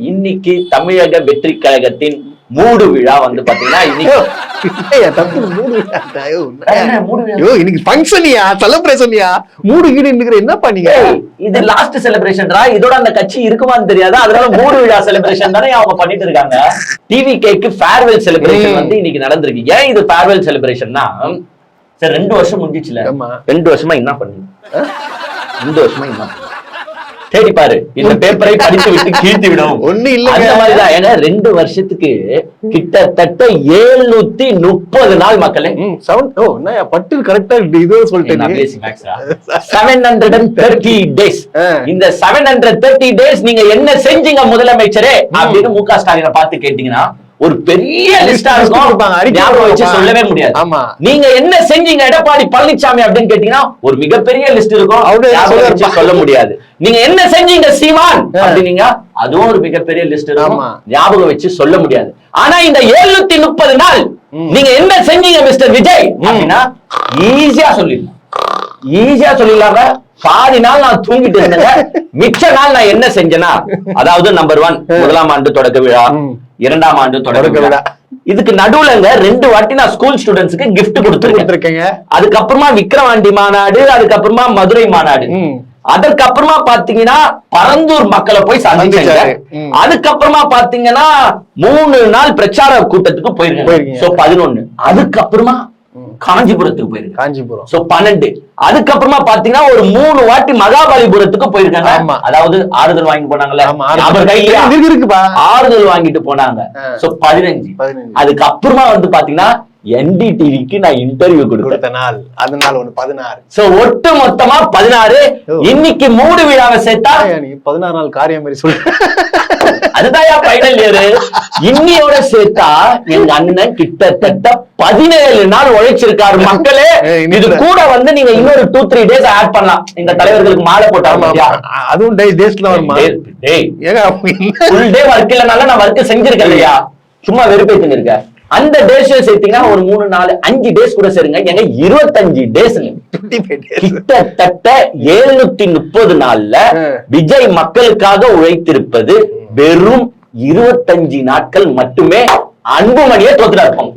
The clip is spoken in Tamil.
இன்னைக்கு தமிழக வெற்றி கழகத்தின் மூடு விழா வந்து பாத்தீங்கன்னா என்னப்பா நீங்க இது லாஸ்ட் செலிப்ரேஷன்டா, இதோட அந்த கட்சி இருக்குமான்னு தெரியாதா, அதனால மூடு விழா செலிப்ரேஷன் தானே அவங்க பண்ணிட்டு இருக்காங்க. டிவிகேக்கு ஃபேர்வெல் செலிப்ரேஷன் வந்து இன்னைக்கு நடந்திருக்கு. ஏன் இது ஃபேர்வெல் செலிப்ரேஷன்னா, சரி 2 வருஷம் முடிஞ்சிச்சுல, 2 வருஷமா என்ன பண்ணுங்க, 2 வருஷமா என்ன தேடி பாரு, இந்த பேப்பரை படித்து விட்டு கீழ்த்தி விடும். ஒண்ணு இல்ல அந்த மாதிரிதான். ஏன்னா 2 வருஷத்துக்கு கிட்டத்தட்ட 730 நாள் மக்களே. பட்டு கரெக்டா இது சொல்லிட்டேன். 730 days. இந்த 730 days நீங்க என்ன செஞ்சீங்க முதலமைச்சரே அப்படின்னு முக ஸ்டாலினை பார்த்து கேட்டீங்கன்னா ஒரு பெரிய லிஸ்டா இருக்கும், ஞாபகம் வச்சு சொல்லவே முடியாது. நீங்க என்ன செஞ்சீங்க எடப்பாடி பழனிசாமி அப்படின்னு கேட்டீங்கன்னா ஒரு மிகப்பெரிய லிஸ்ட் இருக்கும், ஞாபகம் வச்சு சொல்ல முடியாது. நீங்க என்ன செஞ்சீங்க சீமான் அப்படின்னீங்க, அதுவும் ஒரு மிகப்பெரிய லிஸ்ட் இருக்கும், ஞாபகம் வச்சு சொல்ல முடியாது. ஆனா இந்த 730 நாள் நீங்க என்ன செஞ்சீங்க மிஸ்டர் விஜய் அப்படின்னா ஈஸியா சொல்லிடலாம், ஈஸியா சொல்லிடலாங்க. பாதி நாள் நான் தூங்கிட்டு இருந்தேன், மிச்ச நாள் நான் என்ன செஞ்சேன்னா, அதாவது நம்பர் 1 முதலாம் ஆண்டு தொடக்க விழா, 2ஆம் ஆண்டு தொடக்க விழா, இதுக்கு நடுவுலங்க 2 வாட்டி நான் ஸ்கூல் ஸ்டூடெண்ட்ஸ்க்கு கிஃப்ட் கொடுத்துருக்கேன். அதுக்கப்புறமா விக்கிரவாண்டி மாநாடு, அதுக்கப்புறமா மதுரை மாநாடு, அதுக்கப்புறமா பாத்தீங்கன்னா பரந்தூர் மக்களை போய் சந்திச்சாங்க. அதுக்கப்புறமா பாத்தீங்கன்னா 3 நாள் பிரச்சார கூட்டத்துக்கு போயிருக்கேன். 11. அதுக்கப்புறமா காஞ்சிபுரத்துக்கு போயிருக்கேன். காஞ்சிபுரம் 12. அதுக்கப்புறமா பாத்தீங்கன்னா ஒரு 3 வாட்டி மகாபலிபுரத்துக்கு போயிருக்காங்க. அதாவது ஆறுதல் வாங்கி போனாங்கல்ல, ஆறுதல் வாங்கிட்டு போனாங்க. 15. அதுக்கப்புறமா வந்து பாத்தீங்கன்னா NDTVக்கு நான் இன்டர்வியூ கொடுத்த நாள், அதனால 16. ஒட்டு மொத்தமா 16. இன்னைக்கு மூடு விழாவை சேர்த்தா 16 நாள் காரியம் மாதிரி சொல்லு. அதுதான் ஃபைனல் இயர். இன்னியோட சேர்த்தா எங்க அண்ணன் கிட்டத்தட்ட 17 நாள் உழைச்சிருக்காரு மக்களே. இது கூட வந்து நீங்க இன்னொரு 2-3 டேஸ் ஆட் பண்ணலாம். இந்த தலைவர்களுக்கு மாலை போட்டாங்க, அதுவும் டேஸ்ல வருமா? ஃபுல் டே வர்க் இல்லனால நான் வர்க் செஞ்சிருக்கேன் இல்லையா, சும்மா வெறுப்பேத்துங்க இருக்க. அந்த டேஸ் சேர்த்தீங்கன்னா ஒரு 3-4-5 டேஸ் கூட சேருங்க. எங்க 25 டேஸ், கிட்டத்தட்ட 730 நாள்ல விஜய் மக்களுக்காக உழைத்திருப்பது வெறும் 25 நாட்கள் மட்டுமே. அன்புமணியை தோத்துட்டா இருப்போம்.